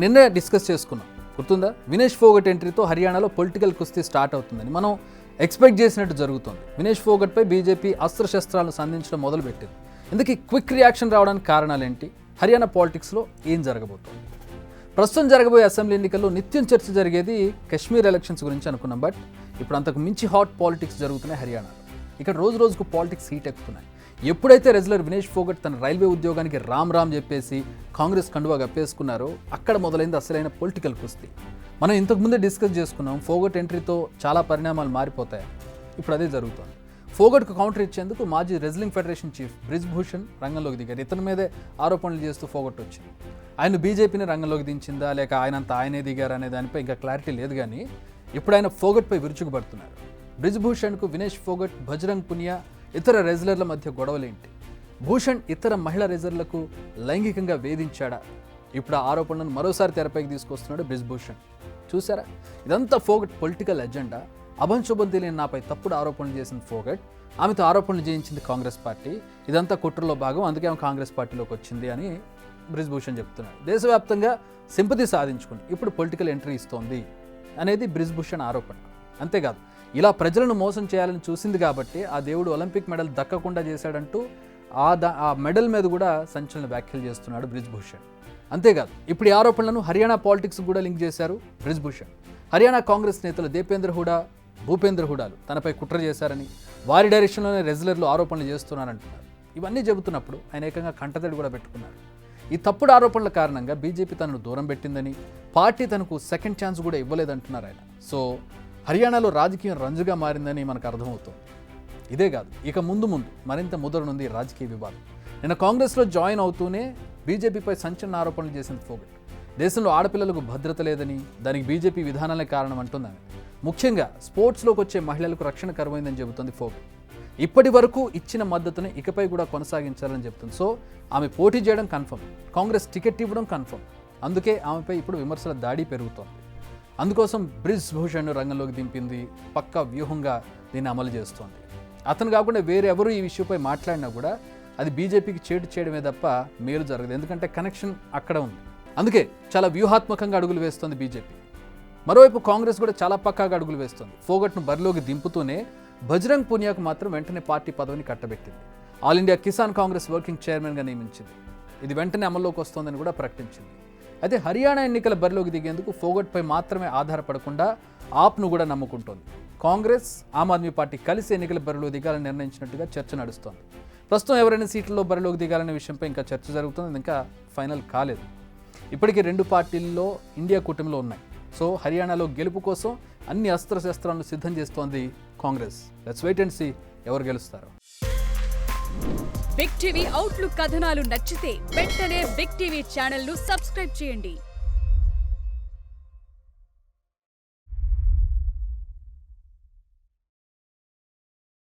నిన్నే డిస్కస్ చేసుకున్నాం, గుర్తుందా? వినేష్ ఫోగట్ ఎంట్రీతో హర్యానాలో పొలిటికల్ కుస్తీ స్టార్ట్ అవుతుందని మనం ఎక్స్పెక్ట్ చేసినట్టు జరుగుతుంది. వినేష్ ఫోగట్పై బీజేపీ అస్త్రశస్త్రాలను సంధించడం మొదలుపెట్టింది. ఇందుకు క్విక్ రియాక్షన్ రావడానికి కారణాలు ఏంటి? హర్యానా పాలిటిక్స్లో ఏం జరగబోతోంది? ప్రస్తుతం జరగబోయే అసెంబ్లీ ఎన్నికల్లో నిత్యం చర్చ జరిగేది కాశ్మీర్ ఎలక్షన్స్ గురించి అనుకున్నాం. బట్ ఇప్పుడు అంతకు మించి హాట్ పాలిటిక్స్ జరుగుతున్నాయి హర్యానాలో. ఇక్కడ రోజు రోజుకు పాలిటిక్స్ హీట్ ఎక్కుతున్నాయి. ఎప్పుడైతే రెజ్లర్ వినేష్ ఫోగట్ తన రైల్వే ఉద్యోగానికి రామ్ చెప్పేసి కాంగ్రెస్ కండువా గప్పేసుకున్నారో అక్కడ మొదలైంది అసలైన పొలిటికల్ కుస్తీ. మనం ఇంతకుముందే డిస్కస్ చేసుకున్నాం, ఫోగట్ ఎంట్రీతో చాలా పరిణామాలు మారిపోతాయి. ఇప్పుడు అదే జరుగుతుంది. ఫోగట్కు కౌంటర్ ఇచ్చేందుకు మాజీ wrestling federation chief Brij Bhushan రంగంలోకి దిగారు. ఇతని మీదే ఆరోపణలు చేస్తూ ఫోగట్ వచ్చింది. ఆయన బీజేపీని రంగంలోకి దించిందా లేక ఆయనే దిగారా అనే దానిపై ఇంకా క్లారిటీ లేదు. కానీ ఇప్పుడు ఆయన ఫోగట్పై విరుచుకుపడుతున్నారు. బ్రిజ్ భూషణ్కు వినేష్ ఫోగట్, బజరంగ్ పునియా, ఇతర రెజ్లర్ల మధ్య గొడవలేంటి? భూషణ్ ఇతర మహిళా రెజ్లర్లకు లైంగికంగా వేధించాడా? ఇప్పుడు ఆ ఆరోపణలను మరోసారి తెరపైకి తీసుకొస్తున్నాడు బ్రిజ్ భూషణ్. చూసారా, ఇదంతా ఫోగట్ పొలిటికల్ ఎజెండా. అభంశుభం తెలియని నాపై తప్పుడు ఆరోపణలు చేసిన ఫోగట్, ఆమెతో ఆరోపణలు చేయించింది కాంగ్రెస్ పార్టీ. ఇదంతా కుట్రలో భాగం, అందుకే ఆమె కాంగ్రెస్ పార్టీలోకి వచ్చింది అని బ్రిజ్ భూషణ్ చెప్తున్నాడు. దేశవ్యాప్తంగా సింపతి సాధించుకుని ఇప్పుడు పొలిటికల్ ఎంట్రీ ఇస్తోంది అనేది బ్రిజ్ భూషణ్ ఆరోపణ. అంతేకాదు, ఇలా ప్రజలను మోసం చేయాలని చూసింది కాబట్టి ఆ దేవుడు ఒలింపిక్ మెడల్ దక్కకుండా చేశాడంటూ ఆ మెడల్ మీద కూడా సంచలన వ్యాఖ్యలు చేస్తున్నాడు బ్రిజ్ భూషణ్. అంతేకాదు, ఇప్పుడు ఈ ఆరోపణలను హర్యానా పాలిటిక్స్ కూడా లింక్ చేశారు బ్రిజ్ భూషణ్. హర్యానా కాంగ్రెస్ నేతలు దేపేంద్ర హూడా, భూపేంద్ర హూడాలు తనపై కుట్ర చేశారని, వారి డైరెక్షన్లోనే రెజ్లర్లు ఆరోపణలు చేస్తున్నారంటున్నారు. ఇవన్నీ చెబుతున్నప్పుడు ఆయన ఏకంగా కంటతడి కూడా పెట్టుకున్నారు. ఈ తప్పుడు ఆరోపణల కారణంగా బీజేపీ తనను దూరం పెట్టిందని, పార్టీ తనకు సెకండ్ ఛాన్స్ కూడా ఇవ్వలేదంటున్నారు ఆయన. సో హర్యానాలో రాజకీయం రంజుగా మారిందని మనకు అర్థమవుతుంది. ఇదే కాదు, ఇక ముందు మరింత ముదరనుంది రాజకీయ వివాదం. నిన్న కాంగ్రెస్లో జాయిన్ అవుతూనే బీజేపీపై సంచలన ఆరోపణలు చేసింది ఫోగట్. దేశంలో ఆడపిల్లలకు భద్రత లేదని, దానికి బీజేపీ విధానాలే కారణం అంటుందని, ముఖ్యంగా స్పోర్ట్స్లోకి వచ్చే మహిళలకు రక్షణ కరువైందని చెబుతుంది ఫోగట్. ఇప్పటి వరకు ఇచ్చిన మద్దతుని ఇకపై కూడా కొనసాగించాలని చెబుతుంది. సో ఆమె పోటీ చేయడం కన్ఫర్మ్, కాంగ్రెస్ టికెట్ ఇవ్వడం కన్ఫర్మ్. అందుకే ఆమెపై ఇప్పుడు విమర్శల దాడి పెరుగుతోంది. అందుకోసం బ్రిజ్ భూషణ్ రంగంలోకి దింపింది, పక్కా వ్యూహంగా దీన్ని అమలు చేస్తోంది. అతను కాకుండా వేరెవరు ఈ విషయంపై మాట్లాడినా కూడా అది బీజేపీకి చేటు చేయడమే తప్ప మేలు జరగదు. ఎందుకంటే కనెక్షన్ అక్కడ ఉంది. అందుకే చాలా వ్యూహాత్మకంగా అడుగులు వేస్తోంది బీజేపీ. మరోవైపు కాంగ్రెస్ కూడా చాలా పక్కాగా అడుగులు వేస్తోంది. ఫోగట్ను బరిలోకి దింపుతూనే బజరంగ్ పునియాకు మాత్రం వెంటనే పార్టీ పదవిని కట్టబెట్టింది. All India Kisan Congress Working చైర్మన్గా నియమించింది. ఇది వెంటనే అమల్లోకి వస్తోందని కూడా ప్రకటించింది. అయితే హర్యానా ఎన్నికల బరిలోకి దిగేందుకు ఫోగట్పై మాత్రమే ఆధారపడకుండా ఆప్ను కూడా నమ్ముకుంటోంది. కాంగ్రెస్, ఆమ్ ఆద్మీ పార్టీ కలిసి ఎన్నికల బరిలో దిగాలని నిర్ణయించినట్టుగా చర్చ నడుస్తోంది. ప్రస్తుతం ఎవరైనా సీట్లలో బరిలోకి దిగాలనే విషయంపై ఇంకా చర్చ జరుగుతుంది. ఇంకా ఫైనల్ కాలేదు. ఇప్పటికీ రెండు పార్టీల్లో ఇండియా కూటమిలో ఉన్నాయి. సో హర్యానాలో గెలుపు కోసం అన్ని అస్త్రశస్త్రాలను సిద్ధం చేస్తోంది Congress. Let's wait and see ఎవరు గెలుస్తారో. బిగ్ టీవీ అవుట్లుక్ కథనాలు నచ్చితే వెంటనే బిగ్ టీవీ ఛానల్ ను సబ్స్క్రైబ్ చేయండి.